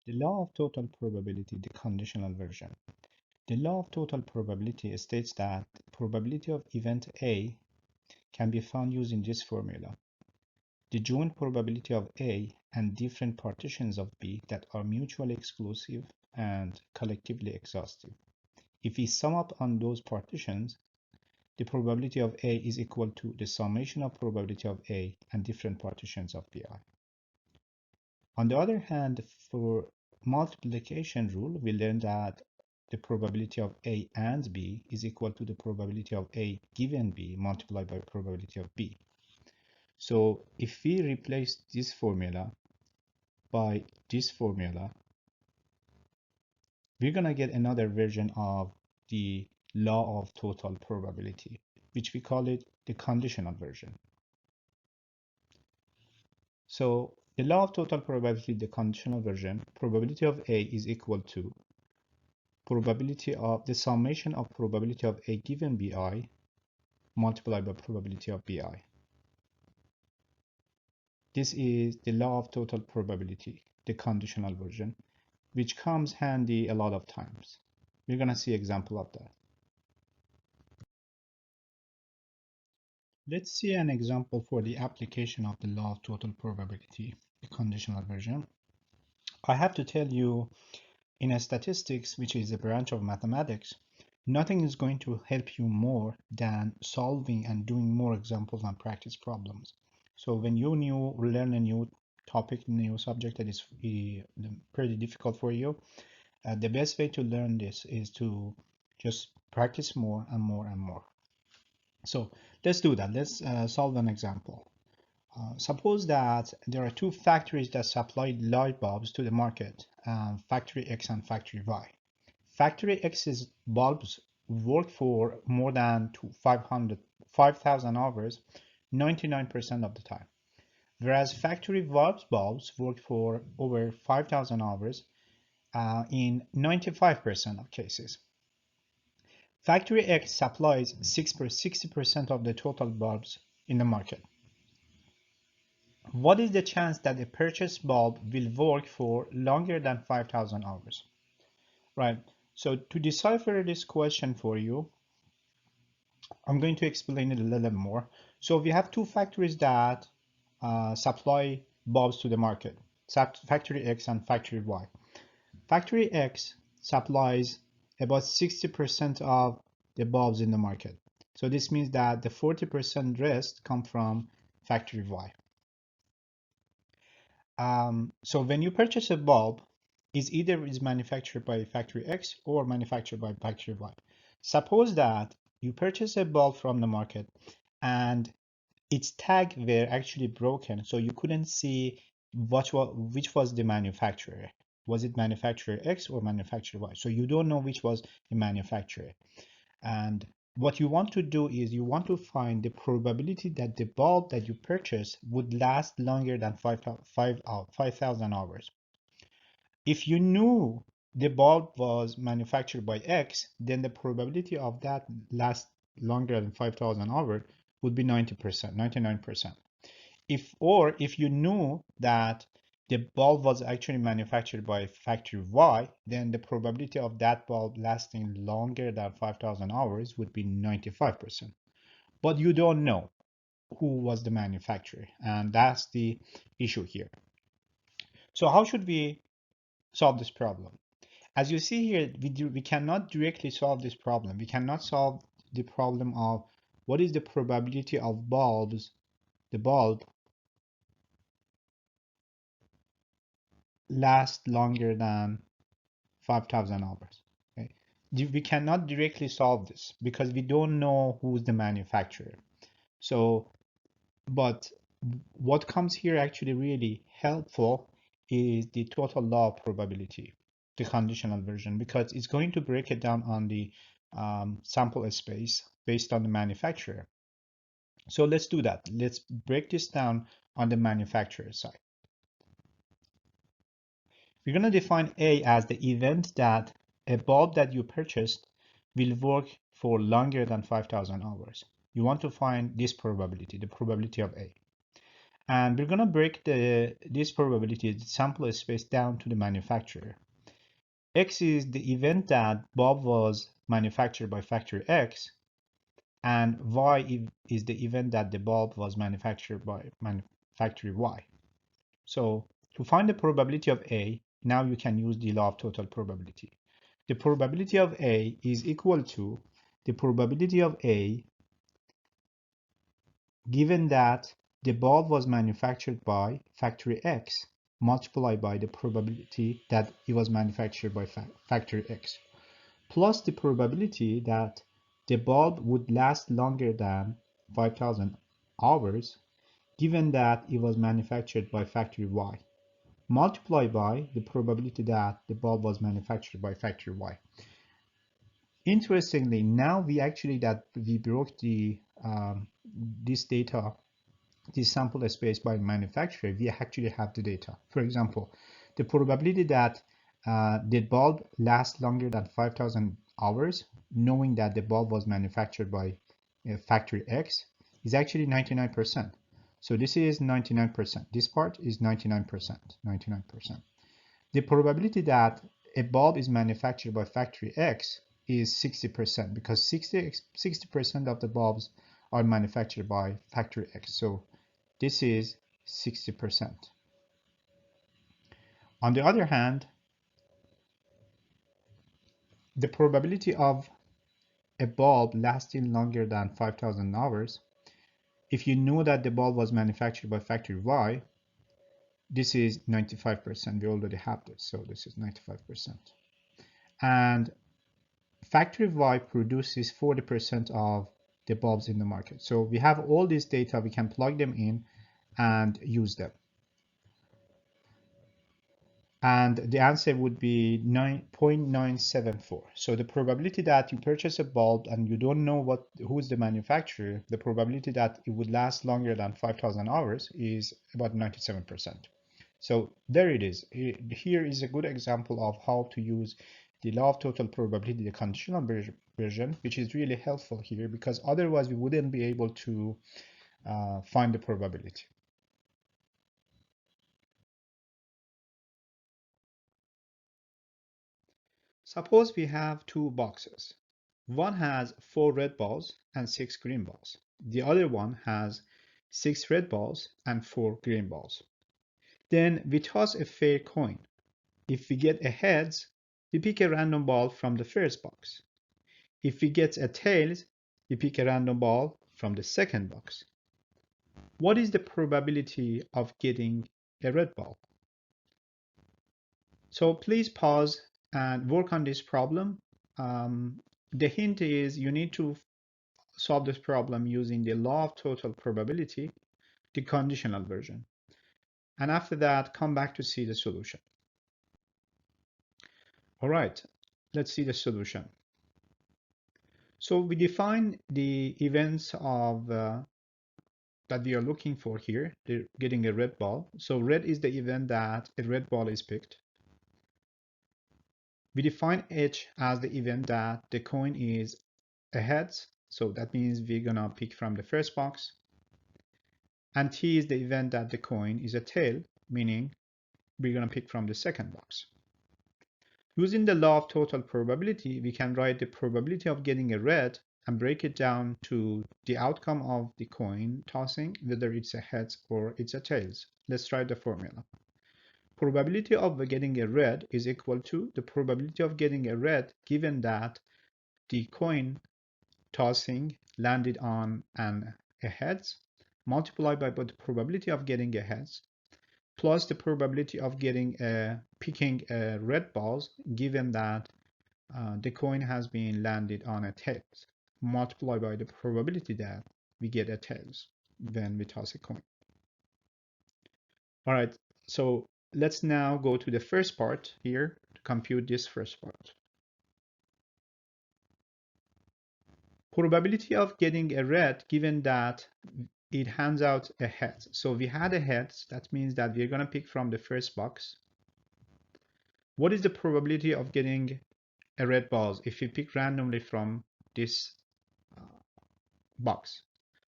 The law of total probability, the conditional version. The law of total probability states that probability of event A can be found using this formula. The joint probability of A and different partitions of B that are mutually exclusive and collectively exhaustive. If we sum up on those partitions, the probability of A is equal to the summation of probability of A and different partitions of BI. On the other hand, for multiplication rule, we learned that the probability of A and B is equal to the probability of A given B multiplied by probability of B. So if we replace this formula by this formula, we're going to get another version of the law of total probability, which we call it the conditional version. So the law of total probability, the conditional version, probability of A is equal to probability of the summation of probability of A given BI multiplied by probability of BI. This is the law of total probability, the conditional version, which comes handy a lot of times. We're going to see example of that. Let's see an example for the application of the law of total probability, the conditional version. I have to tell you, in statistics, which is a branch of mathematics, nothing is going to help you more than solving and doing more examples and practice problems. So when you learn a new topic, new subject that is pretty difficult for you, the best way to learn this is to just practice more and more and more. So let's do that. Let's solve an example. Suppose that there are two factories that supply light bulbs to the market, factory X and factory Y. Factory X's bulbs work for more than 5,000 hours 99% of the time, whereas factory Y's bulbs work for over 5,000 hours in 95% of cases. Factory X supplies 60% of the total bulbs in the market. What is the chance that a purchased bulb will work for longer than 5,000 hours? Right, so to decipher this question for you, I'm going to explain it a little more. So we have two factories that supply bulbs to the market, factory X and factory Y. Factory X supplies about 60% of the bulbs in the market. So this means that the 40% rest come from factory Y. So when you purchase a bulb, is either is manufactured by factory X or manufactured by factory Y. Suppose that you purchase a bulb from the market and its tag were actually broken, so you couldn't see which was the manufacturer. Was it manufacturer X or manufacturer Y? So you don't know which was the manufacturer. And what you want to do is you want to find the probability that the bulb that you purchased would last longer than 5,000 hours. If you knew the bulb was manufactured by X, then the probability of that last longer than 5,000 hours would be 90%, 99%. If you knew that the bulb was actually manufactured by factory Y, then the probability of that bulb lasting longer than 5,000 hours would be 95%. But you don't know who was the manufacturer, and that's the issue here. So how should we solve this problem? As you see here, we cannot directly solve this problem. We cannot solve the problem of what is the probability of the bulb last longer than 5,000 hours. Okay? We cannot directly solve this because we don't know who's the manufacturer. So, but what comes here actually really helpful is the total law of probability, the conditional version, because it's going to break it down on the sample space based on the manufacturer. So let's do that. Let's break this down on the manufacturer side. We're going to define A as the event that a bulb that you purchased will work for longer than 5,000 hours. You want to find this probability, the probability of A. And we're going to break this probability, the sample space, down to the manufacturer. X is the event that bulb was manufactured by factory X, and Y is the event that the bulb was manufactured by factory Y. So to find the probability of A, now you can use the law of total probability. The probability of A is equal to the probability of A given that the bulb was manufactured by factory X multiplied by the probability that it was manufactured by factory X, plus the probability that the bulb would last longer than 5,000 hours given that it was manufactured by factory Y, multiplied by the probability that the bulb was manufactured by factory Y. Interestingly, now we broke this data, this sample space by manufacturer, we actually have the data. For example, the probability that the bulb lasts longer than 5,000 hours, knowing that the bulb was manufactured by factory X, is actually 99%. So this is 99%. This part is 99%. 99%. The probability that a bulb is manufactured by factory X is 60% because 60% of the bulbs are manufactured by factory X. So this is 60%. On the other hand, the probability of a bulb lasting longer than 5,000 hours, if you know that the bulb was manufactured by factory Y, this is 95%. We already have this, so this is 95%. And factory Y produces 40% of the bulbs in the market. So we have all this data, we can plug them in and use them. And the answer would be 0.974. So the probability that you purchase a bulb and you don't know who's the manufacturer, the probability that it would last longer than 5,000 hours is about 97%. So there it is. Here is a good example of how to use the law of total probability, the conditional version, which is really helpful here because otherwise we wouldn't be able to find the probability. Suppose we have two boxes. One has 4 red balls and 6 green balls. The other one has 6 red balls and 4 green balls. Then we toss a fair coin. If we get a heads, we pick a random ball from the first box. If we get a tails, we pick a random ball from the second box. What is the probability of getting a red ball? So please pause and work on this problem. The hint is you need to solve this problem using the law of total probability, the conditional version. And after that, come back to see the solution. All right, let's see the solution. So we define the events of that we are looking for here, getting a red ball. So red is the event that a red ball is picked. We define H as the event that the coin is a heads. So that means we're gonna pick from the first box. And T is the event that the coin is a tail, meaning we're gonna pick from the second box. Using the law of total probability, we can write the probability of getting a red and break it down to the outcome of the coin tossing, whether it's a heads or it's a tails. Let's write the formula. Probability of getting a red is equal to the probability of getting a red given that the coin tossing landed on a heads multiplied by the probability of getting a heads plus the probability of picking red balls given that the coin has been landed on a tails multiplied by the probability that we get a tails when we toss a coin. All right, so let's now go to the first part here to compute this first part. Probability of getting a red given that it hands out a head. So we had a head, that means that we're going to pick from the first box. What is the probability of getting a red balls if we pick randomly from this box?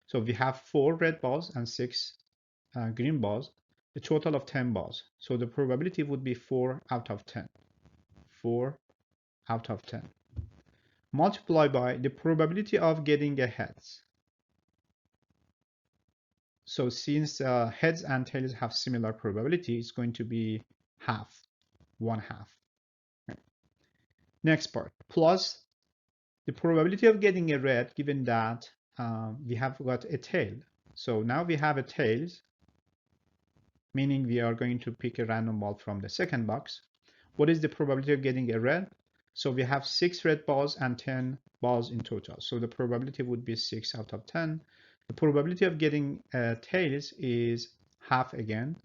So we have 4 red balls and 6 green balls, a total of 10 balls. So the probability would be 4 out of 10. 4 out of 10. Multiply by the probability of getting a heads. So since heads and tails have similar probability, it's going to be half, 1/2. Right. Next part, plus the probability of getting a red given that we have got a tail. So now we have a tails, meaning we are going to pick a random ball from the second box. What is the probability of getting a red? So we have 6 red balls and 10 balls in total. So the probability would be 6 out of 10. The probability of getting tails is half again.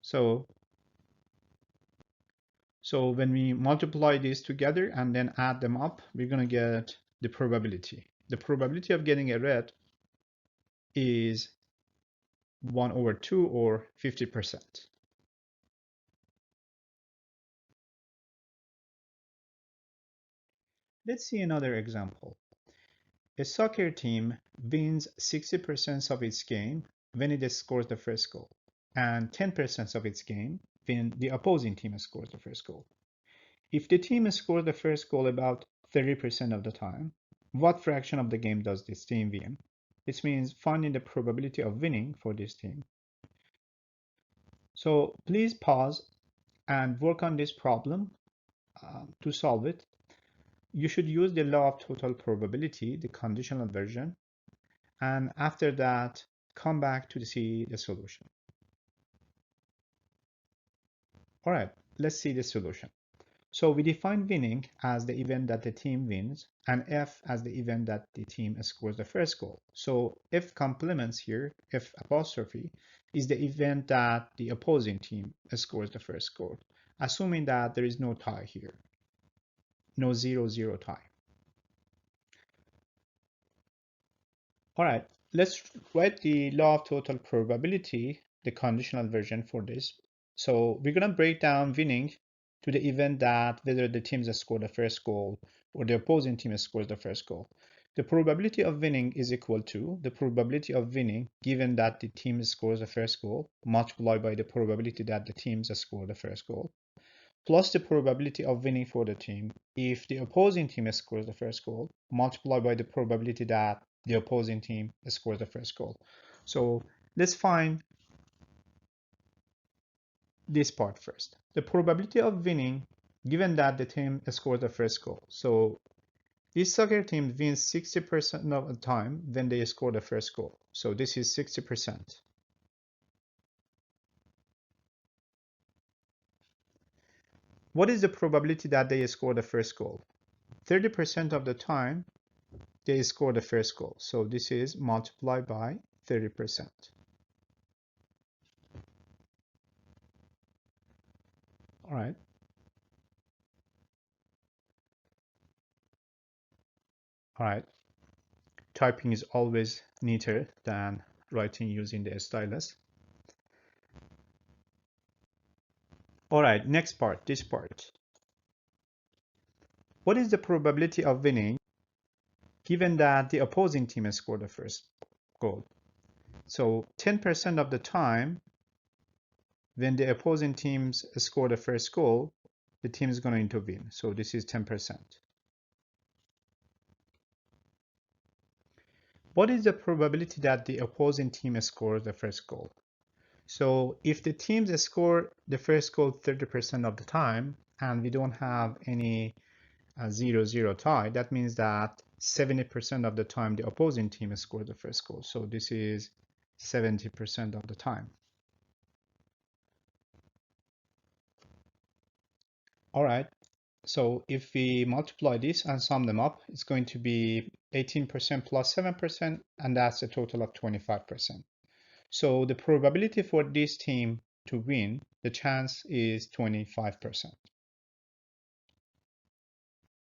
So when we multiply these together and then add them up, we're going to get the probability. The probability of getting a red is 1/2 or 50%. Let's see another example. A soccer team wins 60% of its game when it scores the first goal, and 10% of its game when the opposing team scores the first goal. If the team scores the first goal about 30% of the time, what fraction of the game does this team win? This means finding the probability of winning for this team. So please pause and work on this problem to solve it. You should use the law of total probability, the conditional version, and after that, come back to see the solution. All right, let's see the solution. So we define winning as the event that the team wins and F as the event that the team scores the first goal. So F complements here, F apostrophe, is the event that the opposing team scores the first goal, assuming that there is no tie here, no 0-0 tie. All right, let's write the law of total probability, the conditional version for this. So we're going to break down winning to the event that whether the teams score the first goal or the opposing team scores the first goal. The probability of winning is equal to the probability of winning given that the team scores the first goal multiplied by the probability that the teams score the first goal plus the probability of winning for the team if the opposing team scores the first goal multiplied by the probability that the opposing team scores the first goal. So let's find this part first. The probability of winning given that the team scores the first goal. So this soccer team wins 60% of the time when they score the first goal. So this is 60%. What is the probability that they score the first goal? 30% of the time they score the first goal. So this is multiplied by 30%. All right. All right. Typing is always neater than writing using the stylus. All right, next part, this part. What is the probability of winning given that the opposing team scored the first goal? So 10% of the time when the opposing teams score the first goal, the team is going to intervene. So this is 10%. What is the probability that the opposing team scores the first goal? So if the teams score the first goal 30% of the time, and we don't have any 0-0 tie, that means that 70% of the time the opposing team scores the first goal. So this is 70% of the time. All right. So if we multiply this and sum them up, it's going to be 18% plus 7%, and that's a total of 25%. So the probability for this team to win, the chance is 25%.